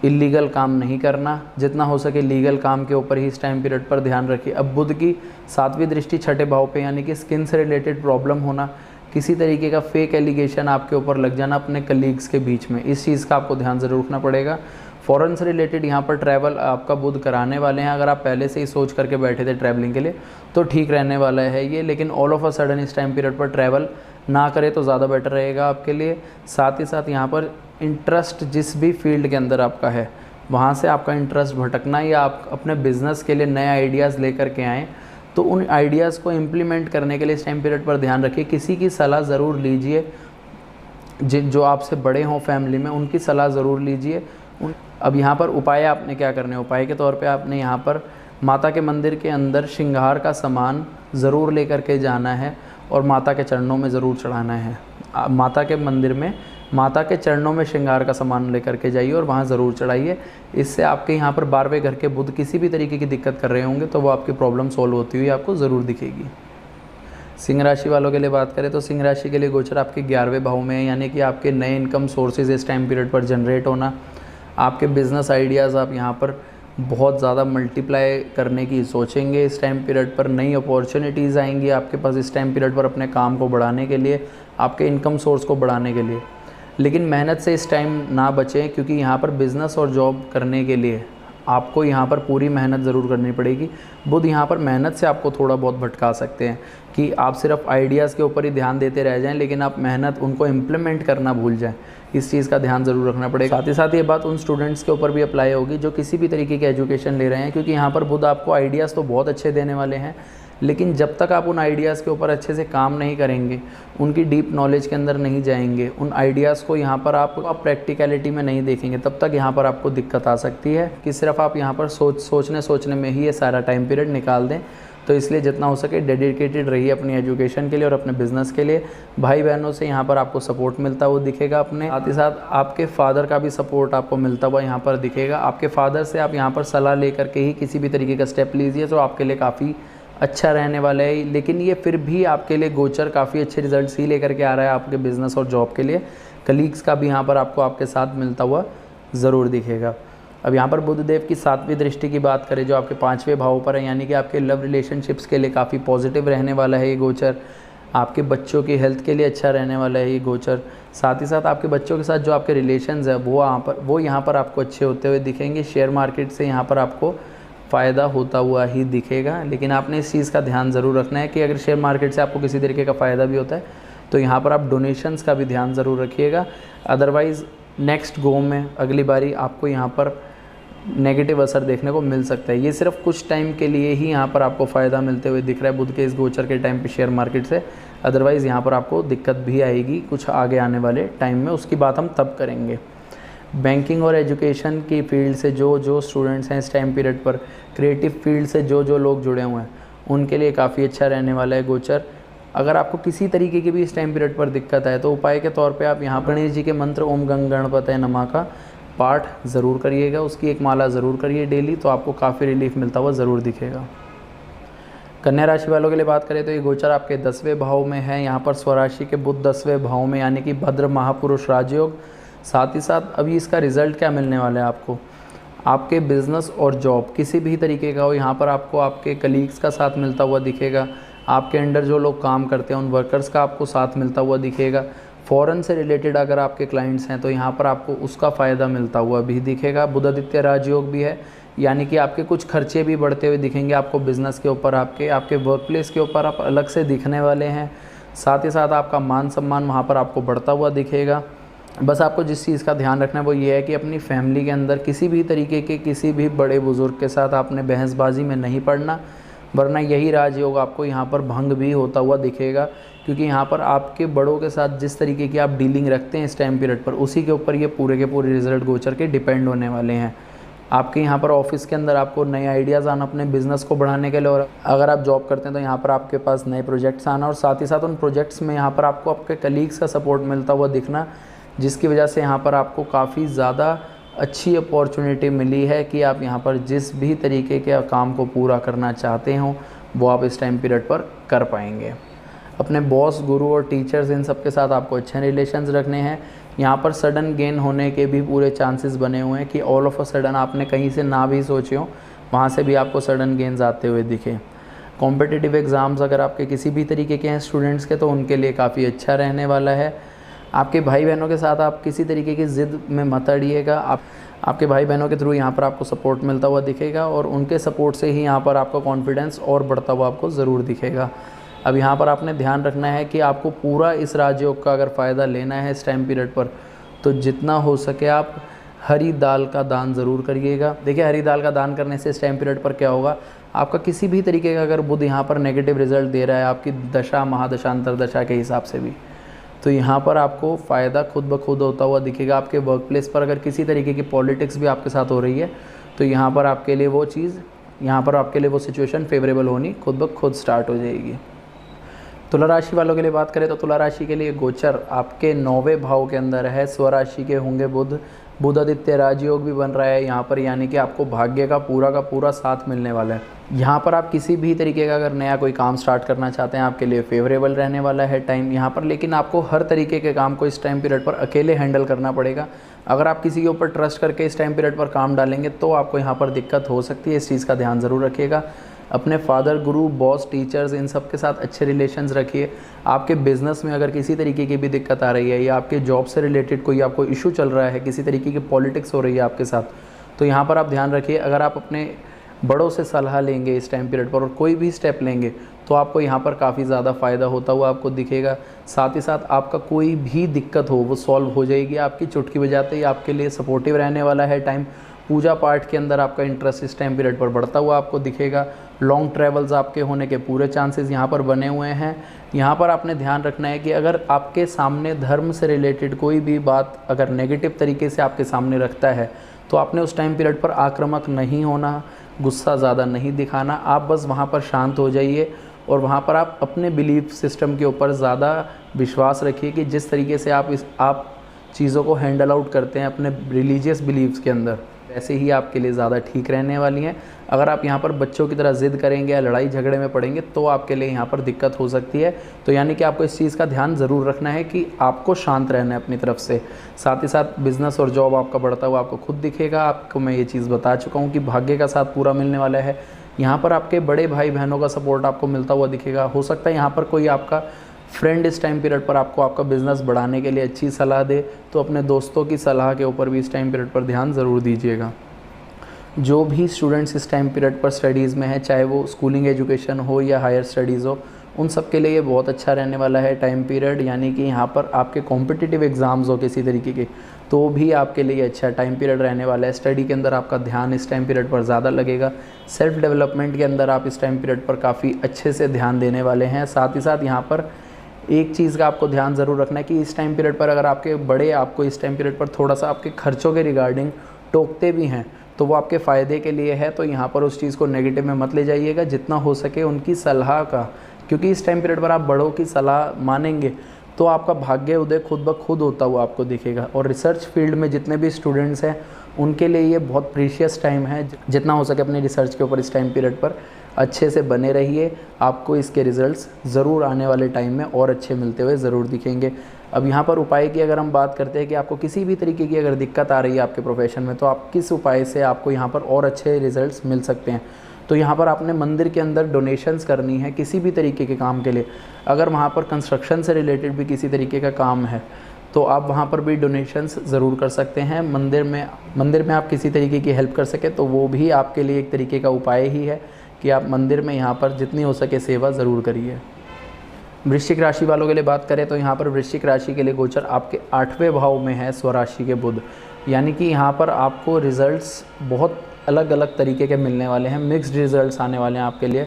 इलीगल काम नहीं करना, जितना हो सके लीगल काम के ऊपर ही इस टाइम पीरियड पर ध्यान रखिए। अब बुध की 7वीं दृष्टि 6ठे भाव पे, यानी कि स्किन से रिलेटेड प्रॉब्लम होना, किसी तरीके का फेक एलिगेशन आपके ऊपर लग जाना अपने कलीग्स के बीच में, इस चीज़ का आपको ध्यान ज़रूर रखना पड़ेगा। फ़ॉरेन से रिलेटेड यहाँ पर ट्रैवल आपका बुध कराने वाले हैं। अगर आप पहले से ही सोच करके बैठे थे ट्रैवलिंग के लिए तो ठीक रहने वाला है ये, लेकिन ऑल ऑफ अ सडन इस टाइम पीरियड पर ट्रैवल ना करें तो ज़्यादा बेटर रहेगा आपके लिए। साथ ही साथ यहाँ पर इंटरेस्ट जिस भी फील्ड के अंदर आपका है, वहाँ से आपका इंटरेस्ट भटकना, या आप अपने बिज़नेस के लिए नए आइडियाज़ लेकर के आएँ, तो उन आइडियाज़ को इम्प्लीमेंट करने के लिए इस टाइम पीरियड पर ध्यान रखिए। किसी की सलाह ज़रूर लीजिए, जो आपसे बड़े हों फैमिली में, उनकी सलाह ज़रूर लीजिए। अब यहाँ पर उपाय आपने क्या करने, उपाय के तौर पे आपने यहाँ पर माता के मंदिर के अंदर श्रृंगार का सामान ज़रूर लेकर के जाना है और माता के चरणों में ज़रूर चढ़ाना है। माता के मंदिर में माता के चरणों में श्रृंगार का सामान लेकर के जाइए और वहाँ ज़रूर चढ़ाइए। इससे आपके यहाँ पर 12वें घर के बुध किसी भी तरीके की दिक्कत कर रहे होंगे तो वो आपकी प्रॉब्लम सॉल्व होती हुई आपको ज़रूर दिखेगी। सिंह राशि वालों के लिए बात करें तो सिंह राशि के लिए गोचर आपके 11वें भाव में है, यानी कि आपके नए इनकम सोर्सेज इस टाइम पीरियड पर जनरेट होना, आपके बिज़नेस आइडियाज़ आप यहाँ पर बहुत ज़्यादा मल्टीप्लाई करने की सोचेंगे। इस टाइम पीरियड पर नई अपॉर्चुनिटीज़ आएंगी आपके पास इस टाइम पीरियड पर अपने काम को बढ़ाने के लिए, आपके इनकम सोर्स को बढ़ाने के लिए। लेकिन मेहनत से इस टाइम ना बचें, क्योंकि यहाँ पर बिज़नेस और जॉब करने के लिए आपको यहाँ पर पूरी मेहनत ज़रूर करनी पड़ेगी। बुध यहाँ पर मेहनत से आपको थोड़ा बहुत भटका सकते हैं कि आप सिर्फ आइडियाज़ के ऊपर ही ध्यान देते रह जाएं, लेकिन आप मेहनत उनको इम्प्लीमेंट करना भूल जाएं। इस चीज़ का ध्यान ज़रूर रखना पड़ेगा। साथ ही ये बात उन स्टूडेंट्स के ऊपर भी अप्लाई होगी जो किसी भी तरीके की एजुकेशन ले रहे हैं, क्योंकि यहाँ पर बुध आपको आइडियाज़ तो बहुत अच्छे देने वाले हैं, लेकिन जब तक आप उन आइडियाज़ के ऊपर अच्छे से काम नहीं करेंगे, उनकी डीप नॉलेज के अंदर नहीं जाएंगे, उन आइडियाज़ को यहाँ पर आप प्रैक्टिकलिटी में नहीं देखेंगे, तब तक यहाँ पर आपको दिक्कत आ सकती है कि सिर्फ आप यहाँ पर सोचने में ही ये सारा टाइम पीरियड निकाल दें। तो इसलिए जितना हो सके डेडिकेटेड रहिए अपनी एजुकेशन के लिए और अपने बिज़नेस के लिए। भाई बहनों से यहाँ पर आपको सपोर्ट मिलता हुआ दिखेगा अपने, साथ ही साथ आपके फादर का भी सपोर्ट आपको मिलता हुआ यहाँ पर दिखेगा। आपके फादर से आप यहाँ पर सलाह लेकर के ही किसी भी तरीके का स्टेप लीजिए तो आपके लिए काफ़ी अच्छा रहने वाला है। लेकिन ये फिर भी आपके लिए गोचर काफ़ी अच्छे रिजल्ट्स ही लेकर के आ रहा है आपके बिज़नेस और जॉब के लिए। कलीग्स का भी यहाँ पर आपको आपके साथ मिलता हुआ ज़रूर दिखेगा। अब यहाँ पर बुधदेव की 7वीं दृष्टि की बात करें जो आपके 5वें भाव पर है, यानी कि आपके लव रिलेशनशिप्स के लिए काफ़ी पॉजिटिव रहने वाला है ये गोचर। आपके बच्चों की हेल्थ के लिए अच्छा रहने वाला है ये गोचर। साथ ही साथ आपके बच्चों के साथ जो आपके रिलेशंस है वो यहाँ पर आपको अच्छे होते हुए दिखेंगे। शेयर मार्केट से यहाँ पर आपको फ़ायदा होता हुआ ही दिखेगा, लेकिन आपने इस चीज़ का ध्यान ज़रूर रखना है कि अगर शेयर मार्केट से आपको किसी तरीके का फ़ायदा भी होता है तो यहाँ पर आप डोनेशंस का भी ध्यान ज़रूर रखिएगा। अदरवाइज़ नेक्स्ट गो में अगली बारी आपको यहाँ पर नेगेटिव असर देखने को मिल सकता है। ये सिर्फ कुछ टाइम के लिए ही यहाँ पर आपको फ़ायदा मिलते हुए दिख रहा है बुध के इस गोचर के टाइम पे शेयर मार्केट से। अदरवाइज़ यहाँ पर आपको दिक्कत भी आएगी कुछ आगे आने वाले टाइम में, उसकी बात हम तब करेंगे। बैंकिंग और एजुकेशन की फील्ड से जो स्टूडेंट्स हैं इस टाइम पीरियड पर, क्रिएटिव फील्ड से जो लोग जुड़े हुए हैं, उनके लिए काफ़ी अच्छा रहने वाला है गोचर। अगर आपको किसी तरीके की भी इस टाइम पीरियड पर दिक्कत है तो उपाय के तौर पे आप यहाँ गणेश जी के मंत्र ओम गंग गणपतये नमः का पाठ ज़रूर करिएगा, उसकी एक माला ज़रूर करिए डेली, तो आपको काफ़ी रिलीफ मिलता हुआ ज़रूर दिखेगा। कन्या राशि वालों के लिए बात करें तो ये गोचर आपके 10वें भाव में है। यहाँ पर स्वराशि के बुध 10वें भाव में, यानी कि भद्र महापुरुष राजयोग। साथ ही साथ अभी इसका रिज़ल्ट क्या मिलने वाला है आपको, आपके बिज़नेस और जॉब किसी भी तरीके का हो, यहाँ पर आपको आपके कलीग्स का साथ मिलता हुआ दिखेगा। आपके अंडर जो लोग काम करते हैं उन वर्कर्स का आपको साथ मिलता हुआ दिखेगा। फ़ॉरेन से रिलेटेड अगर आपके क्लाइंट्स हैं तो यहाँ पर आपको उसका फ़ायदा मिलता हुआ भी दिखेगा। बुध आदित्य राजयोग भी है, यानी कि आपके कुछ खर्चे भी बढ़ते हुए दिखेंगे आपको बिज़नेस के ऊपर, आपके वर्क प्लेस के ऊपर आप अलग से दिखने वाले हैं। साथ ही साथ आपका मान सम्मान वहाँ पर आपको बढ़ता हुआ दिखेगा। बस आपको जिस चीज़ का ध्यान रखना है वो ये है कि अपनी फैमिली के अंदर किसी भी तरीके के किसी भी बड़े बुज़ुर्ग के साथ आपने बहसबाजी में नहीं पड़ना, वरना यही राजयोग आपको यहाँ पर भंग भी होता हुआ दिखेगा। क्योंकि यहाँ पर आपके बड़ों के साथ जिस तरीके की आप डीलिंग रखते हैं इस टाइम पीरियड पर, उसी के ऊपर ये पूरे के पूरे रिजल्ट गोचर के डिपेंड होने वाले हैं। आपके यहाँ पर ऑफिस के अंदर आपको नए आइडियाज़ आना अपने बिज़नेस को बढ़ाने के लिए, और अगर आप जॉब करते हैं तो यहाँ पर आपके पास नए प्रोजेक्ट्स आना, और साथ ही साथ उन प्रोजेक्ट्स में यहाँ पर आपको आपके कलीग्स का सपोर्ट मिलता हुआ दिखना, जिसकी वजह से यहाँ पर आपको काफ़ी ज़्यादा अच्छी अपॉर्चुनिटी मिली है कि आप यहाँ पर जिस भी तरीके के काम को पूरा करना चाहते हो वो आप इस टाइम पीरियड पर कर पाएंगे। अपने बॉस, गुरु और टीचर्स इन सब के साथ आपको अच्छे रिलेशंस रखने हैं। यहाँ पर सडन गेन होने के भी पूरे चांसेस बने हुए हैं कि ऑल ऑफ अ सडन आपने कहीं से ना भी सोचे हो, वहाँ से भी आपको सडन गेन्स आते हुए दिखे। कॉम्पिटिटिव एग्ज़ाम्स अगर आपके किसी भी तरीके के हैं स्टूडेंट्स के, तो उनके लिए काफ़ी अच्छा रहने वाला है। आपके भाई बहनों के साथ आप किसी तरीके की ज़िद में मत अड़िएगा। आपके भाई बहनों के थ्रू यहाँ पर आपको सपोर्ट मिलता हुआ दिखेगा, और उनके सपोर्ट से ही यहाँ पर आपका कॉन्फिडेंस और बढ़ता हुआ आपको ज़रूर दिखेगा। अब यहाँ पर आपने ध्यान रखना है कि आपको पूरा इस राजयोग का अगर फ़ायदा लेना है इस टाइम पीरियड पर, तो जितना हो सके आप हरी दाल का दान ज़रूर करिएगा। देखिए, हरी दाल का दान करने से इस टाइम पीरियड पर क्या होगा, आपका किसी भी तरीके का अगर बुध यहाँ पर नेगेटिव रिजल्ट दे रहा है आपकी दशा, महादशा, अंतरदशा के हिसाब से भी, तो यहाँ पर आपको फ़ायदा खुद ब खुद होता हुआ दिखेगा। आपके वर्क प्लेस पर अगर किसी तरीके की पॉलिटिक्स भी आपके साथ हो रही है तो यहाँ पर आपके लिए वो चीज़, यहाँ पर आपके लिए वो सिचुएशन फेवरेबल होनी खुद ब खुद स्टार्ट हो जाएगी। तुला राशि वालों के लिए बात करें तो तुला राशि के लिए गोचर आपके 9वें भाव के अंदर है। स्वराशि के होंगे बुध, बुध आदित्य राजयोग भी बन रहा है यहाँ पर, यानी कि आपको भाग्य का पूरा साथ मिलने वाला है। यहाँ पर आप किसी भी तरीके का अगर नया कोई काम स्टार्ट करना चाहते हैं, आपके लिए फेवरेबल रहने वाला है टाइम यहाँ पर। लेकिन आपको हर तरीके के काम को इस टाइम पीरियड पर अकेले हैंडल करना पड़ेगा। अगर आप किसी के ऊपर ट्रस्ट करके इस टाइम पीरियड पर काम डालेंगे तो आपको यहाँ पर दिक्कत हो सकती है। इस चीज़ का ध्यान ज़रूर रखिएगा। अपने फादर, गुरु, बॉस, टीचर्स, इन सब के साथ अच्छे रिलेशंस रखिए। आपके बिज़नेस में अगर किसी तरीके की भी दिक्कत आ रही है या आपके जॉब से रिलेटेड कोई आपको इशू चल रहा है, किसी तरीके की पॉलिटिक्स हो रही है आपके साथ, तो यहाँ पर आप ध्यान रखिए। अगर आप अपने बड़ों से सलाह लेंगे इस टाइम पीरियड पर और कोई भी स्टेप लेंगे तो आपको यहाँ पर काफ़ी ज़्यादा फ़ायदा होता हुआ आपको दिखेगा। साथ ही साथ आपका कोई भी दिक्कत हो वो सॉल्व हो जाएगी आपकी चुटकी बजाते ही। आपके लिए सपोर्टिव रहने वाला है टाइम। पूजा पाठ के अंदर आपका इंटरेस्ट इस टाइम पीरियड पर बढ़ता हुआ आपको दिखेगा। लॉन्ग ट्रैवल्स आपके होने के पूरे चांसेस यहाँ पर बने हुए हैं। यहाँ पर आपने ध्यान रखना है कि अगर आपके सामने धर्म से रिलेटेड कोई भी बात अगर नेगेटिव तरीके से आपके सामने रखता है तो आपने उस टाइम पीरियड पर आक्रामक नहीं होना, गुस्सा ज़्यादा नहीं दिखाना। आप बस वहाँ पर शांत हो जाइए और वहाँ पर आप अपने बिलीफ सिस्टम के ऊपर ज़्यादा विश्वास रखिए कि जिस तरीके से आप चीज़ों को हैंडल आउट करते हैं अपने रिलीजियस बिलीव्स के अंदर, ऐसे ही आपके लिए ज़्यादा ठीक रहने वाली हैं। अगर आप यहाँ पर बच्चों की तरह ज़िद करेंगे या लड़ाई झगड़े में पड़ेंगे तो आपके लिए यहाँ पर दिक्कत हो सकती है। तो यानी कि आपको इस चीज़ का ध्यान ज़रूर रखना है कि आपको शांत रहना है अपनी तरफ से। साथ ही साथ बिज़नेस और जॉब आपका बढ़ता हुआ आपको खुद दिखेगा। आपको मैं ये चीज़ बता चुका हूँ कि भाग्य का साथ पूरा मिलने वाला है। यहाँ पर आपके बड़े भाई बहनों का सपोर्ट आपको मिलता हुआ दिखेगा। हो सकता है यहाँ पर कोई आपका फ्रेंड इस टाइम पीरियड पर आपको आपका बिज़नेस बढ़ाने के लिए अच्छी सलाह दे, तो अपने दोस्तों की सलाह के ऊपर भी इस टाइम पीरियड पर ध्यान ज़रूर दीजिएगा। जो भी स्टूडेंट्स इस टाइम पीरियड पर स्टडीज़ में हैं, चाहे वो स्कूलिंग एजुकेशन हो या हायर स्टडीज़ हो, उन सब के लिए ये बहुत अच्छा रहने वाला है टाइम पीरियड। यानी कि यहाँ पर आपके कॉम्पिटिटिव एग्ज़ाम्स हो किसी तरीके के तो भी आपके लिए अच्छा टाइम पीरियड रहने वाला है। स्टडी के अंदर आपका ध्यान इस टाइम पीरियड पर ज़्यादा लगेगा। सेल्फ डेवलपमेंट के अंदर आप इस टाइम पीरियड पर काफ़ी अच्छे से ध्यान देने वाले हैं। साथ ही साथ यहाँ पर एक चीज़ का आपको ध्यान ज़रूर रखना है कि इस टाइम पीरियड पर अगर आपके बड़े आपको इस टाइम पीरियड पर थोड़ा सा आपके खर्चों के रिगार्डिंग टोकते भी हैं तो वो आपके फ़ायदे के लिए है। तो यहाँ पर उस चीज़ को नेगेटिव में मत ले जाइएगा, जितना हो सके उनकी सलाह का, क्योंकि इस टाइम पीरियड पर आप बड़ों की सलाह मानेंगे तो आपका भाग्य उदय खुद ब खुद होता हुआ आपको दिखेगा। और रिसर्च फील्ड में जितने भी स्टूडेंट्स हैं उनके लिए ये बहुत प्रीशियस टाइम है। जितना हो सके अपनी रिसर्च के ऊपर इस टाइम पीरियड पर अच्छे से बने रहिए। आपको इसके रिज़ल्ट्स ज़रूर आने वाले टाइम में और अच्छे मिलते हुए ज़रूर दिखेंगे। अब यहाँ पर उपाय की अगर हम बात करते हैं कि आपको किसी भी तरीके की अगर दिक्कत आ रही है आपके प्रोफेशन में, तो आप किस उपाय से आपको यहाँ पर और अच्छे रिज़ल्ट्स मिल सकते हैं। तो यहाँ पर आपने मंदिर के अंदर डोनेशंस करनी है किसी भी तरीके के काम के लिए। अगर वहाँ पर कंस्ट्रक्शन से रिलेटेड भी किसी तरीके का काम है तो आप वहाँ पर भी डोनेशंस ज़रूर कर सकते हैं। मंदिर में आप किसी तरीके की हेल्प कर सकें तो वो भी आपके लिए एक तरीके का उपाय ही है कि आप मंदिर में यहाँ पर जितनी हो सके सेवा ज़रूर करिए। वृश्चिक राशि वालों के लिए बात करें तो यहाँ पर वृश्चिक राशि के लिए गोचर आपके 8वें भाव में है स्वराशि के बुध। यानी कि यहाँ पर आपको रिज़ल्ट्स बहुत अलग अलग तरीके के मिलने वाले हैं, मिक्स्ड रिज़ल्ट्स आने वाले हैं आपके लिए।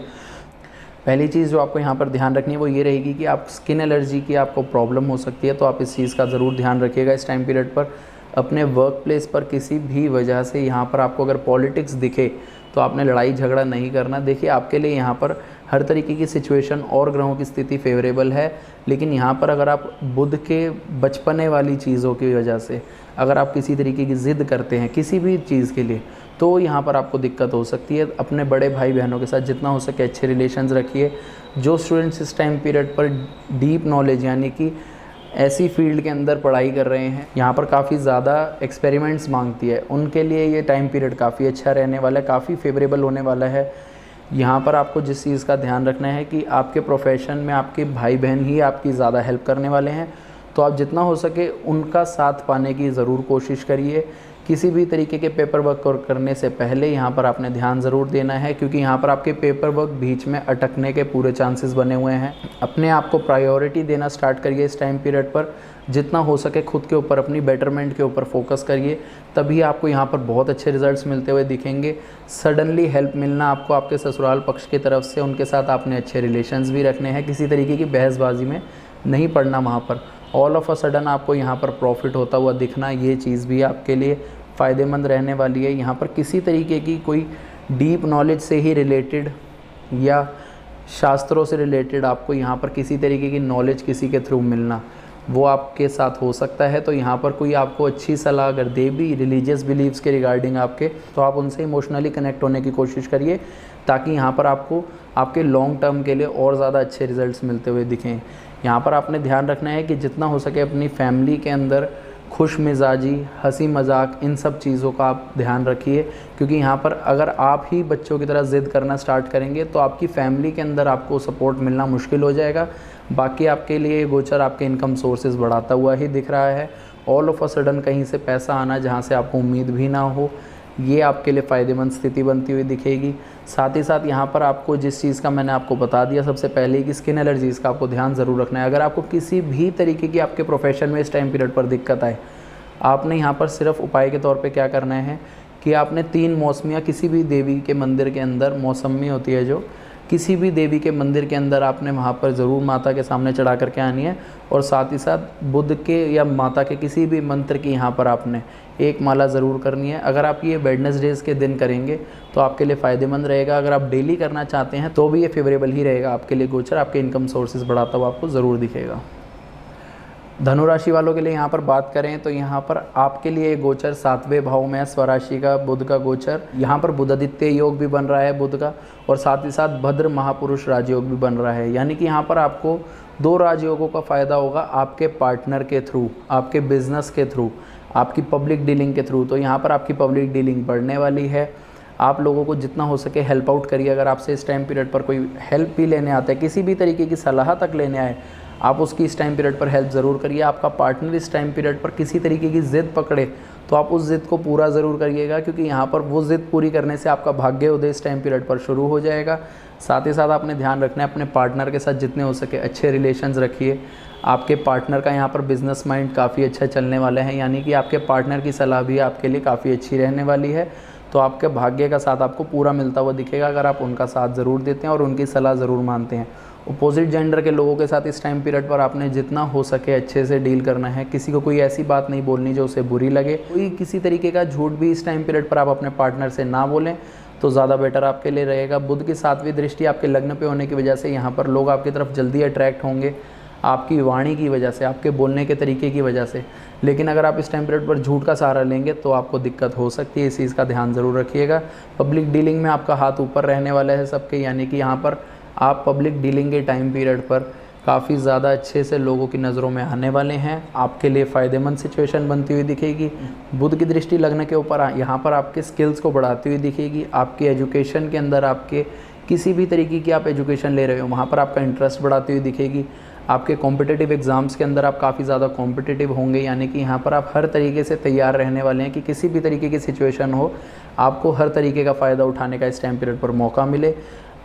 पहली चीज़ जो आपको यहाँ पर ध्यान रखनी है वो ये रहेगी कि आप स्किन एलर्जी की आपको प्रॉब्लम हो सकती है, तो आप इस चीज़ का ज़रूर ध्यान रखिएगा इस टाइम पीरियड पर। अपने वर्क प्लेस पर किसी भी वजह से यहाँ पर आपको अगर पॉलिटिक्स दिखे तो आपने लड़ाई झगड़ा नहीं करना। देखिए आपके लिए यहाँ पर हर तरीके की सिचुएशन और ग्रहों की स्थिति फेवरेबल है, लेकिन यहाँ पर अगर आप बुध के बचपने वाली चीज़ों की वजह से अगर आप किसी तरीके की ज़िद करते हैं किसी भी चीज़ के लिए तो यहाँ पर आपको दिक्कत हो सकती है। अपने बड़े भाई बहनों के साथ जितना हो सके अच्छे रिलेशंस रखिए। जो स्टूडेंट्स इस टाइम पीरियड पर डीप नॉलेज यानी कि ऐसी फील्ड के अंदर पढ़ाई कर रहे हैं यहाँ पर काफ़ी ज़्यादा एक्सपेरिमेंट्स मांगती है, उनके लिए ये टाइम पीरियड काफ़ी अच्छा रहने वाला है, काफ़ी फेवरेबल होने वाला है। यहाँ पर आपको जिस चीज़ का ध्यान रखना है कि आपके प्रोफेशन में आपके भाई बहन ही आपकी ज़्यादा हेल्प करने वाले हैं, तो आप जितना हो सके उनका साथ पाने की ज़रूर कोशिश करिए। किसी भी तरीके के पेपर वर्क करने से पहले यहाँ पर आपने ध्यान ज़रूर देना है, क्योंकि यहाँ पर आपके पेपर वर्क बीच में अटकने के पूरे चांसेस बने हुए हैं। अपने आप को प्रायोरिटी देना स्टार्ट करिए इस टाइम पीरियड पर। जितना हो सके खुद के ऊपर अपनी बेटरमेंट के ऊपर फोकस करिए, तभी आपको यहाँ पर बहुत अच्छे रिजल्ट्स मिलते हुए दिखेंगे। सडनली हेल्प मिलना आपको आपके ससुराल पक्ष की तरफ से, उनके साथ आपने अच्छे रिलेशंस भी रखने हैं, किसी तरीके की बहसबाजी में नहीं पड़ना वहाँ पर। ऑल ऑफ अ सडन आपको यहाँ पर प्रॉफिट होता हुआ दिखना, ये चीज़ भी आपके लिए फ़ायदेमंद रहने वाली है। यहाँ पर किसी तरीके की कोई डीप नॉलेज से ही रिलेटेड या शास्त्रों से रिलेटेड आपको यहाँ पर किसी तरीके की नॉलेज किसी के थ्रू मिलना, वो आपके साथ हो सकता है। तो यहाँ पर कोई आपको अच्छी सलाह अगर दे भी रिलीजियस बिलीव्स के रिगार्डिंग आपके, तो आप उनसे इमोशनली कनेक्ट होने की कोशिश करिए, ताकि यहाँ पर आपको आपके लॉन्ग टर्म के लिए और ज़्यादा अच्छे रिजल्ट्स मिलते हुए दिखें। यहाँ पर आपने ध्यान रखना है कि जितना हो सके अपनी फैमिली के अंदर खुश मिजाजी, हंसी मजाक, इन सब चीज़ों का आप ध्यान रखिए, क्योंकि यहाँ पर अगर आप ही बच्चों की तरह ज़िद करना स्टार्ट करेंगे तो आपकी फैमिली के अंदर आपको सपोर्ट मिलना मुश्किल हो जाएगा। बाकी आपके लिए गोचर आपके इनकम सोर्सेज बढ़ाता हुआ ही दिख रहा है। ऑल ऑफ अ सडन कहीं से पैसा आना जहाँ से आपको उम्मीद भी ना हो, ये आपके लिए फ़ायदेमंद स्थिति बनती हुई दिखेगी। साथ ही साथ यहाँ पर आपको जिस चीज़ का मैंने आपको बता दिया सबसे पहले कि स्किन एलर्जीज़ का आपको ध्यान ज़रूर रखना है। अगर आपको किसी भी तरीके की आपके प्रोफेशन में इस टाइम पीरियड पर दिक्कत आए, आपने यहाँ पर सिर्फ उपाय के तौर पे क्या करना है कि आपने 3 मौसमियाँ किसी भी देवी के मंदिर के अंदर, मौसमी होती है जो, किसी भी देवी के मंदिर के अंदर आपने वहाँ पर ज़रूर माता के सामने चढ़ा करके आनी है। और साथ ही साथ बुध के या माता के किसी भी मंत्र की यहाँ पर आपने एक माला ज़रूर करनी है। अगर आप ये वेडनेसडेज़ के दिन करेंगे तो आपके लिए फ़ायदेमंद रहेगा। अगर आप डेली करना चाहते हैं तो भी ये फेवरेबल ही रहेगा आपके लिए गोचर, आपके इनकम सोर्सेज बढ़ाता हुआ आपको ज़रूर दिखेगा। धनु राशि वालों के लिए यहाँ पर बात करें तो यहाँ पर आपके लिए गोचर 7वें भाव में है, स्वराशि का बुध का गोचर। यहाँ पर बुधादित्य योग भी बन रहा है बुध का, और साथ ही साथ भद्र महापुरुष राजयोग भी बन रहा है। यानी कि यहाँ पर आपको 2 राजयोगों का फ़ायदा होगा, आपके पार्टनर के थ्रू, आपके बिजनेस के थ्रू, आपकी पब्लिक डीलिंग के थ्रू। तो यहाँ पर आपकी पब्लिक डीलिंग बढ़ने वाली है। आप लोगों को जितना हो सके हेल्प आउट करिए। अगर आपसे इस टाइम पीरियड पर कोई हेल्प भी लेने आता है, किसी भी तरीके की सलाह तक लेने आए, आप उसकी इस टाइम पीरियड पर हेल्प ज़रूर करिए। आपका पार्टनर इस टाइम पीरियड पर किसी तरीके की ज़िद पकड़े तो आप उस ज़िद को पूरा ज़रूर करिएगा, क्योंकि यहाँ पर वो ज़िद पूरी करने से आपका भाग्य उदय इस टाइम पीरियड पर शुरू हो जाएगा। साथ ही साथ आपने ध्यान रखना है अपने पार्टनर के साथ जितने हो सके अच्छे रिलेशंस रखिए। आपके पार्टनर का यहाँ पर बिजनेस माइंड काफ़ी अच्छा चलने वाला है, यानी कि आपके पार्टनर की सलाह भी आपके लिए काफ़ी अच्छी रहने वाली है। तो आपके भाग्य का साथ आपको पूरा मिलता हुआ दिखेगा अगर आप उनका साथ ज़रूर देते हैं और उनकी सलाह ज़रूर मानते हैं। अपोजिट जेंडर के लोगों के साथ इस टाइम पीरियड पर आपने जितना हो सके अच्छे से डील करना है। किसी को कोई ऐसी बात नहीं बोलनी जो उसे बुरी लगे। कोई किसी तरीके का झूठ भी इस टाइम पीरियड पर आप अपने पार्टनर से ना बोलें तो ज़्यादा बेटर आपके लिए रहेगा। बुध की 7वीं दृष्टि आपके लग्न पे होने की वजह से यहाँ पर लोग आपकी तरफ जल्दी अट्रैक्ट होंगे, आपकी वाणी की वजह से, आपके बोलने के तरीके की वजह से। लेकिन अगर आप इस टाइम पीरियड पर झूठ का सहारा लेंगे तो आपको दिक्कत हो सकती है, इस चीज़ का ध्यान ज़रूर रखिएगा। पब्लिक डीलिंग में आपका हाथ ऊपर रहने वाला है सबके, यानी कि यहाँ पर आप पब्लिक डीलिंग के टाइम पीरियड पर काफ़ी ज़्यादा अच्छे से लोगों की नज़रों में आने वाले हैं। आपके लिए फ़ायदेमंद सिचुएशन बनती हुई दिखेगी। बुध की दृष्टि लग्न के ऊपर यहाँ पर आपके स्किल्स को बढ़ाती हुई दिखेगी। आपके एजुकेशन के अंदर, आपके किसी भी तरीके की आप एजुकेशन ले रहे हो वहाँ पर आपका इंटरेस्ट बढ़ाती हुई दिखेगी। आपके कॉम्पिटिटिव एग्ज़ाम्स के अंदर आप काफ़ी ज़्यादा कॉम्पिटिटिव होंगे, यानी कि यहाँ पर आप हर तरीके से तैयार रहने वाले हैं कि किसी भी तरीके की सिचुएशन हो, आपको हर तरीके का फ़ायदा उठाने का इस टाइम पीरियड पर मौका मिले।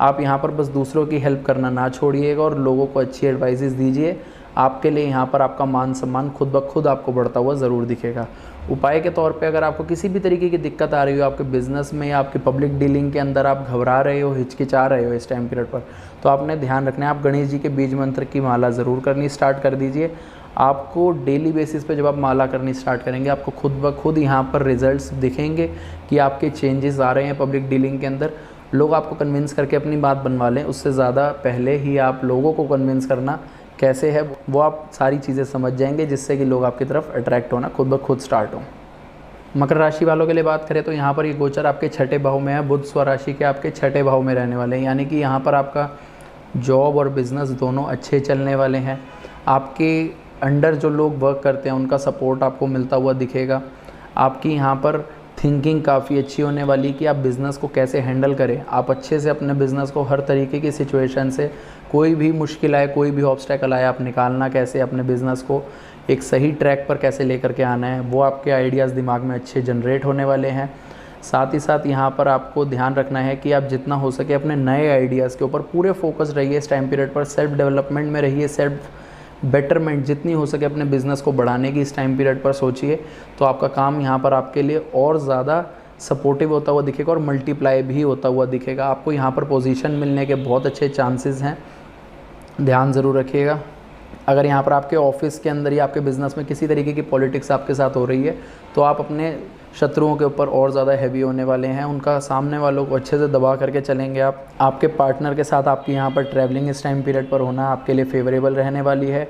आप यहाँ पर बस दूसरों की हेल्प करना ना छोड़िएगा और लोगों को अच्छी एडवाइसेस दीजिए। आपके लिए यहाँ पर आपका मान सम्मान खुद ब खुद आपको बढ़ता हुआ ज़रूर दिखेगा। उपाय के तौर पे अगर आपको किसी भी तरीके की दिक्कत आ रही हो आपके बिज़नेस में या आपके पब्लिक डीलिंग के अंदर, आप घबरा रहे हो, हिचकिचा रहे हो इस टाइम पीरियड पर, तो आपने ध्यान रखना है आप गणेश जी के बीज मंत्र की माला ज़रूर करनी स्टार्ट कर दीजिए। आपको डेली बेसिस पे जब आप माला करनी स्टार्ट करेंगे आपको खुद ब खुद यहाँ पर रिजल्ट्स दिखेंगे कि आपके चेंजेस आ रहे हैं पब्लिक डीलिंग के अंदर। लोग आपको कन्विंस करके अपनी बात बनवा लें, उससे ज़्यादा पहले ही आप लोगों को कन्विंस करना कैसे है वो आप सारी चीज़ें समझ जाएंगे, जिससे कि लोग आपकी तरफ अट्रैक्ट होना खुद ब खुद स्टार्ट हो। मकर राशि वालों के लिए बात करें तो यहाँ पर ये गोचर आपके 6ठे भाव में है। बुध स्वराशि के आपके 6ठे भाव में रहने वाले हैं, यानी कि यहाँ पर आपका जॉब और बिज़नेस दोनों अच्छे चलने वाले हैं। आपके अंडर जो लोग वर्क करते हैं उनका सपोर्ट आपको मिलता हुआ दिखेगा। आपकी यहाँ पर थिंकिंग काफ़ी अच्छी होने वाली कि आप बिज़नेस को कैसे हैंडल करें। आप अच्छे से अपने बिज़नेस को हर तरीके की सिचुएशन से, कोई भी मुश्किल आए, कोई भी ऑब्स्टेकल आए, आप निकालना कैसे, अपने बिज़नेस को एक सही ट्रैक पर कैसे लेकर के आना है, वो आपके आइडियाज़ दिमाग में अच्छे जनरेट होने वाले हैं। साथ ही साथ यहाँ पर आपको ध्यान रखना है कि आप जितना हो सके अपने नए आइडियाज़ के ऊपर पूरे फोकस रहिए इस टाइम पीरियड पर। सेल्फ डेवलपमेंट में रहिए, सेल्फ बेटरमेंट जितनी हो सके अपने बिज़नेस को बढ़ाने की इस टाइम पीरियड पर सोचिए, तो आपका काम यहाँ पर आपके लिए और ज़्यादा सपोर्टिव होता हुआ दिखेगा और मल्टीप्लाई भी होता हुआ दिखेगा। आपको यहाँ पर पोजीशन मिलने के बहुत अच्छे चांसेस हैं, ध्यान ज़रूर रखिएगा। अगर यहाँ पर आपके ऑफिस के अंदर या आपके बिज़नेस में किसी तरीके की पॉलिटिक्स आपके साथ हो रही है तो आप अपने शत्रुओं के ऊपर और ज़्यादा हैवी होने वाले हैं, उनका सामने वालों को अच्छे से दबा करके चलेंगे आप। आपके पार्टनर के साथ आपकी यहाँ पर ट्रैवलिंग इस टाइम पीरियड पर होना आपके लिए फेवरेबल रहने वाली है।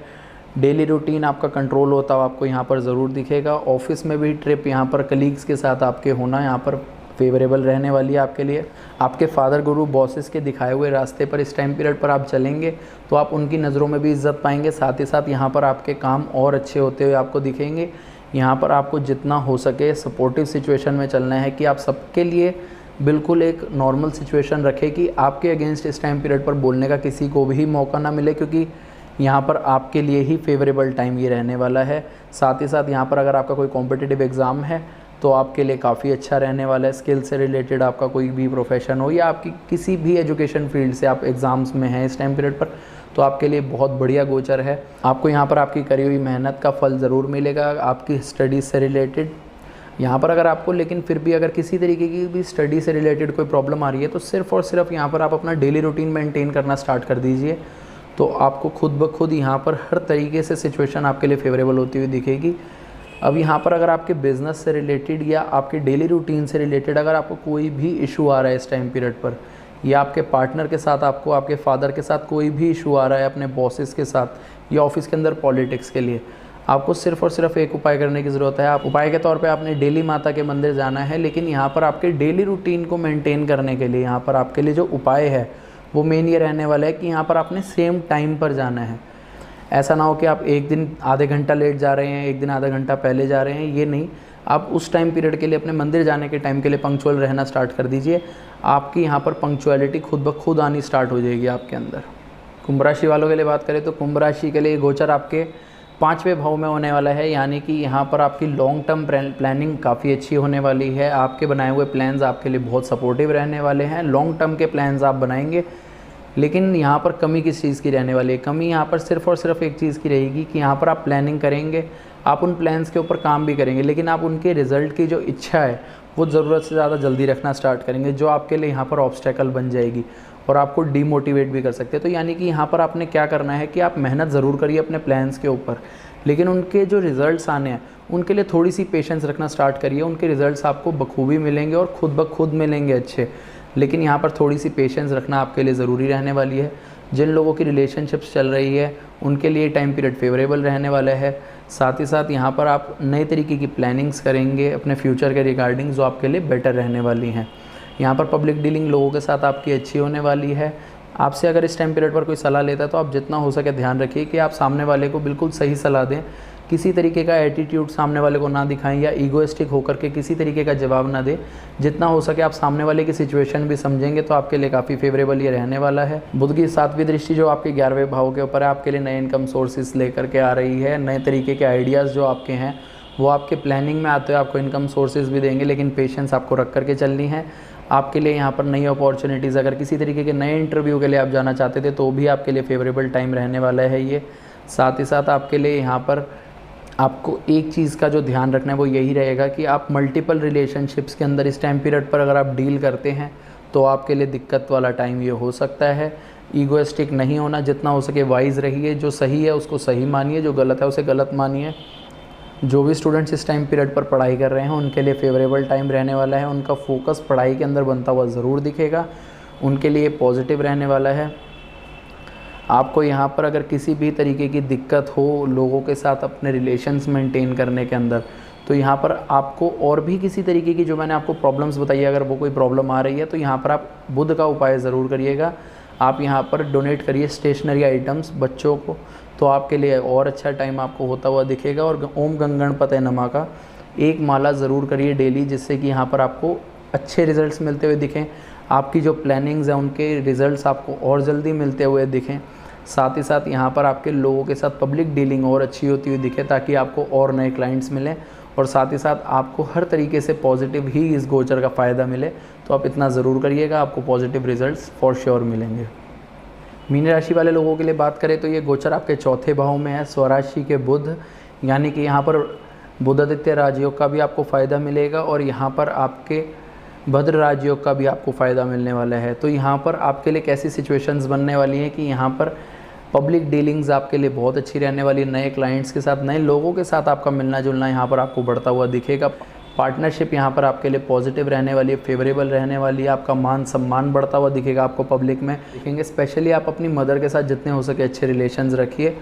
डेली रूटीन आपका कंट्रोल होता हुआ आपको यहाँ पर ज़रूर दिखेगा। ऑफिस में भी ट्रिप यहाँ पर कलीग्स के साथ आपके होना यहाँ पर फेवरेबल रहने वाली है आपके लिए। आपके फादर गुरु बॉसेस के दिखाए हुए रास्ते पर इस टाइम पीरियड पर आप चलेंगे तो आप उनकी नज़रों में भी इज़्ज़त पाएंगे। साथ ही साथ यहाँ पर आपके काम और अच्छे होते हुए आपको दिखेंगे। यहाँ पर आपको जितना हो सके सपोर्टिव सिचुएशन में चलना है कि आप सबके लिए बिल्कुल एक नॉर्मल सिचुएशन रखें कि आपके अगेंस्ट इस टाइम पीरियड पर बोलने का किसी को भी मौका ना मिले, क्योंकि यहाँ पर आपके लिए ही फेवरेबल टाइम ये रहने वाला है। साथ ही साथ यहाँ पर अगर आपका कोई कॉम्पिटिटिव एग्ज़ाम है तो आपके लिए काफ़ी अच्छा रहने वाला है। स्किल से रिलेटेड आपका कोई भी प्रोफेशन हो या आपकी किसी भी एजुकेशन फील्ड से आप एग्ज़ाम्स में हैं इस टाइम पीरियड पर, तो आपके लिए बहुत बढ़िया गोचर है। आपको यहाँ पर आपकी करी हुई मेहनत का फल ज़रूर मिलेगा आपकी स्टडीज़ से रिलेटेड। यहाँ पर अगर आपको लेकिन फिर भी अगर किसी तरीके की भी स्टडी से रिलेटेड कोई प्रॉब्लम आ रही है तो सिर्फ़ और सिर्फ यहाँ पर आप अपना डेली रूटीन मेंटेन करना स्टार्ट कर दीजिए, तो आपको खुद ब खुद यहाँ पर हर तरीके से सिचुएशन आपके लिए फेवरेबल होती हुई दिखेगी। अब यहाँ पर अगर आपके बिज़नेस से रिलेटेड या आपके डेली रूटीन से रिलेटेड अगर आपको कोई भी इशू आ रहा है इस टाइम पीरियड पर, या आपके पार्टनर के साथ आपको आपके फादर के साथ कोई भी इशू आ रहा है, अपने बॉसेस के साथ या ऑफिस के अंदर पॉलिटिक्स के लिए, आपको सिर्फ़ और सिर्फ एक उपाय करने की ज़रूरत है। आप उपाय के तौर पे आपने डेली माता के मंदिर जाना है, लेकिन यहाँ पर आपके डेली रूटीन को मेंटेन करने के लिए यहाँ पर आपके लिए जो उपाय है वो मेन ये रहने वाला है कि यहाँ पर आपने सेम टाइम पर जाना है। ऐसा ना हो कि आप एक दिन आधे घंटा लेट जा रहे हैं, एक दिन आधा घंटा पहले जा रहे हैं, ये नहीं। आप उस टाइम पीरियड के लिए अपने मंदिर जाने के टाइम के लिए पंक्चुअल रहना स्टार्ट कर दीजिए। आपकी यहाँ पर पंक्चुअलिटी खुद ब खुद आनी स्टार्ट हो जाएगी आपके अंदर। कुंभ राशि वालों के लिए बात करें तो कुंभ राशि के लिए गोचर आपके 5वें भाव में होने वाला है, यानी कि यहाँ पर आपकी लॉन्ग टर्म प्लानिंग काफ़ी अच्छी होने वाली है। आपके बनाए हुए प्लान्स आपके लिए बहुत सपोर्टिव रहने वाले हैं। लॉन्ग टर्म के प्लान्स आप बनाएंगे, लेकिन यहाँ पर कमी किस चीज़ की रहने वाली है? कमी यहाँ पर सिर्फ़ और सिर्फ एक चीज़ की रहेगी कि यहाँ पर आप प्लानिंग करेंगे, आप उन प्लान्स के ऊपर काम भी करेंगे, लेकिन आप उनके रिज़ल्ट की जो इच्छा है वो ज़रूरत से ज़्यादा जल्दी रखना स्टार्ट करेंगे, जो आपके लिए यहाँ पर ऑब्स्टेकल बन जाएगी और आपको डीमोटिवेट भी कर सकते हैं। तो यानी कि यहाँ पर आपने क्या करना है कि आप मेहनत ज़रूर करिए अपने प्लान्स के ऊपर, लेकिन उनके जो रिज़ल्ट्स आने हैं उनके लिए थोड़ी सी पेशेंस रखना स्टार्ट करिए। उनके रिज़ल्ट्स आपको बखूबी मिलेंगे और खुद ब खुद मिलेंगे अच्छे, लेकिन यहाँ पर थोड़ी सी पेशेंस रखना आपके लिए ज़रूरी रहने वाली है। जिन लोगों की रिलेशनशिप्स चल रही है उनके लिए टाइम पीरियड फेवरेबल रहने वाला है। साथ ही साथ यहाँ पर आप नए तरीके की प्लानिंग्स करेंगे अपने फ्यूचर के रिगार्डिंग, जो आपके लिए बेटर रहने वाली हैं। यहाँ पर पब्लिक डीलिंग लोगों के साथ आपकी अच्छी होने वाली है। आपसे अगर इस टाइम पीरियड पर कोई सलाह लेता है तो आप जितना हो सके ध्यान रखिए कि आप सामने वाले को बिल्कुल सही सलाह दें। किसी तरीके का एटीट्यूड सामने वाले को ना दिखाएं या ईगोइस्टिक होकर के किसी तरीके का जवाब ना दें। जितना हो सके आप सामने वाले की सिचुएशन भी समझेंगे तो आपके लिए काफ़ी फेवरेबल ये रहने वाला है। बुध की 7वीं दृष्टि जो आपके 11वें भाव के ऊपर है, आपके लिए नए इनकम सोर्सेज लेकर के आ रही है। नए तरीके के आइडियाज़ जो आपके हैं वो आपके प्लानिंग में आते हुए आपको इनकम सोर्सेज भी देंगे, लेकिन पेशेंस आपको रख करके चलनी है। आपके लिए यहाँ पर नई अपॉर्चुनिटीज़, अगर किसी तरीके के नए इंटरव्यू के लिए आप जाना चाहते थे तो भी आपके लिए फेवरेबल टाइम रहने वाला है ये। साथ ही साथ आपके लिए यहाँ पर आपको एक चीज़ का जो ध्यान रखना है वो यही रहेगा कि आप मल्टीपल रिलेशनशिप्स के अंदर इस टाइम पीरियड पर अगर आप डील करते हैं तो आपके लिए दिक्कत वाला टाइम ये हो सकता है। ईगोइस्टिक नहीं होना, जितना हो सके वाइज रहिए। जो सही है उसको सही मानिए, जो गलत है उसे गलत मानिए। जो भी स्टूडेंट्स इस टाइम पीरियड पर पढ़ाई कर रहे हैं उनके लिए फेवरेबल टाइम रहने वाला है। उनका फोकस पढ़ाई के अंदर बनता हुआ ज़रूर दिखेगा, उनके लिए पॉजिटिव रहने वाला है। आपको यहाँ पर अगर किसी भी तरीके की दिक्कत हो लोगों के साथ अपने रिलेशंस मेंटेन करने के अंदर, तो यहाँ पर आपको और भी किसी तरीके की जो मैंने आपको प्रॉब्लम्स बताई है, अगर वो कोई प्रॉब्लम आ रही है तो यहाँ पर आप बुध का उपाय ज़रूर करिएगा। आप यहाँ पर डोनेट करिए स्टेशनरी आइटम्स बच्चों को, तो आपके लिए और अच्छा टाइम आपको होता हुआ दिखेगा। और ओम गणपतये नमः का एक माला ज़रूर करिए डेली, जिससे कि यहाँ पर आपको अच्छे रिज़ल्ट्स मिलते हुए दिखें। आपकी जो प्लानिंग्स हैं उनके रिज़ल्ट्स आपको और जल्दी मिलते हुए दिखें। साथ ही साथ यहाँ पर आपके लोगों के साथ पब्लिक डीलिंग और अच्छी होती हुई दिखे, ताकि आपको और नए क्लाइंट्स मिलें और साथ ही साथ आपको हर तरीके से पॉजिटिव ही इस गोचर का फ़ायदा मिले। तो आप इतना ज़रूर करिएगा, आपको पॉजिटिव रिज़ल्ट्स फॉर श्योर मिलेंगे। मीन राशि वाले लोगों के लिए बात करें तो ये गोचर आपके 4थे भाव में है, स्वराशि के बुध, यानी कि यहाँ पर बुधादित्य राजयोग का भी आपको फ़ायदा मिलेगा और यहाँ पर आपके भद्र राजयोग का भी आपको फ़ायदा मिलने वाला है। तो यहाँ पर आपके लिए कैसी सिचुएशंस बनने वाली हैं कि यहाँ पर पब्लिक डीलिंग्स आपके लिए बहुत अच्छी रहने वाली, नए क्लाइंट्स के साथ, नए लोगों के साथ आपका मिलना जुलना यहाँ पर आपको बढ़ता हुआ दिखेगा। पार्टनरशिप यहाँ पर आपके लिए पॉजिटिव रहने वाली है, फेवरेबल रहने वाली है। आपका मान सम्मान बढ़ता हुआ दिखेगा आपको पब्लिक में दिखेंगे। स्पेशली आप अपनी मदर के साथ जितने हो सके अच्छे रिलेशंस रखिए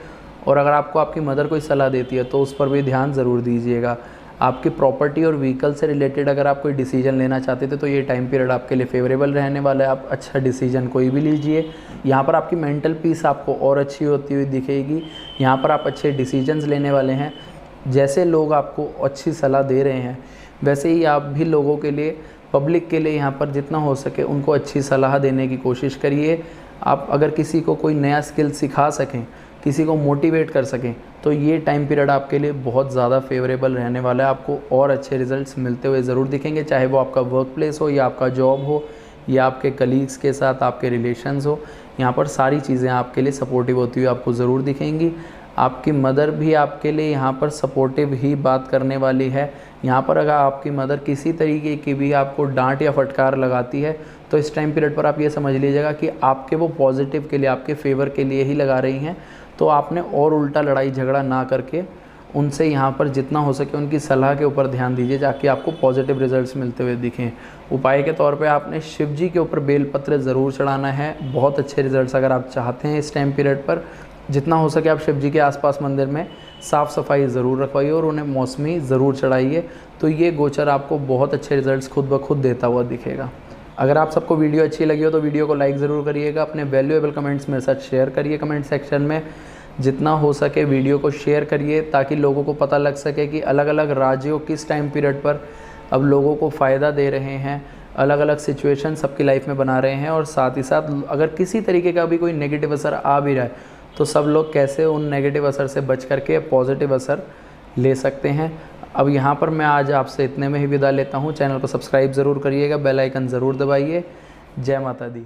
और अगर आपको आपकी मदर कोई सलाह देती है तो उस पर भी ध्यान ज़रूर दीजिएगा। आपकी प्रॉपर्टी और व्हीकल से रिलेटेड अगर आप कोई डिसीजन लेना चाहते थे तो ये टाइम पीरियड आपके लिए फेवरेबल रहने वाला है। आप अच्छा डिसीजन कोई भी लीजिए। यहाँ पर आपकी मेंटल पीस आपको और अच्छी होती हुई दिखेगी। यहाँ पर आप अच्छे डिसीजंस लेने वाले हैं। जैसे लोग आपको अच्छी सलाह दे रहे हैं वैसे ही आप भी लोगों के लिए, पब्लिक के लिए यहाँ पर जितना हो सके उनको अच्छी सलाह देने की कोशिश करिए। आप अगर किसी को कोई नया स्किल सिखा सकें, किसी को मोटिवेट कर सकें तो ये टाइम पीरियड आपके लिए बहुत ज़्यादा फेवरेबल रहने वाला है। आपको और अच्छे रिजल्ट्स मिलते हुए ज़रूर दिखेंगे, चाहे वो आपका वर्क प्लेस हो या आपका जॉब हो या आपके कलीग्स के साथ आपके रिलेशंस हो। यहाँ पर सारी चीज़ें आपके लिए सपोर्टिव होती हुई आपको ज़रूर दिखेंगी। आपकी मदर भी आपके लिए यहाँ पर सपोर्टिव ही बात करने वाली है। यहाँ पर अगर आपकी मदर किसी तरीके की भी आपको डांट या फटकार लगाती है तो इस टाइम पीरियड पर आप ये समझ लीजिएगा कि आपके वो पॉजिटिव के लिए, आपके फेवर के लिए ही लगा रही हैं। तो आपने और उल्टा लड़ाई झगड़ा ना करके उनसे यहाँ पर जितना हो सके उनकी सलाह के ऊपर ध्यान दीजिए ताकि आपको पॉजिटिव रिजल्ट्स मिलते हुए दिखें। उपाय के तौर पे आपने शिव जी के ऊपर बेलपत्र ज़रूर चढ़ाना है। बहुत अच्छे रिजल्ट्स अगर आप चाहते हैं इस टाइम पीरियड पर, जितना हो सके आप शिव जी के आसपास मंदिर में साफ़ सफाई ज़रूर रखवाइए और उन्हें मौसमी ज़रूर चढ़ाइए। तो ये गोचर आपको बहुत अच्छे रिजल्ट्स खुद ब खुद देता हुआ दिखेगा। अगर आप सबको वीडियो अच्छी लगी हो तो वीडियो को लाइक ज़रूर करिएगा। अपने वैल्यूएबल कमेंट्स मेरे साथ शेयर करिए कमेंट सेक्शन में। जितना हो सके वीडियो को शेयर करिए ताकि लोगों को पता लग सके कि अलग अलग राज्यों किस टाइम पीरियड पर अब लोगों को फ़ायदा दे रहे हैं, अलग अलग सिचुएशन सबकी लाइफ में बना रहे हैं। और साथ ही साथ अगर किसी तरीके का भी कोई नेगेटिव असर आ भी रहा है तो सब लोग कैसे उन नेगेटिव असर से बच करके पॉजिटिव असर ले सकते हैं। अब यहाँ पर मैं आज आपसे इतने में ही विदा लेता हूँ। चैनल को सब्सक्राइब ज़रूर करिएगा, बेल आइकन ज़रूर दबाइए। जय माता दी।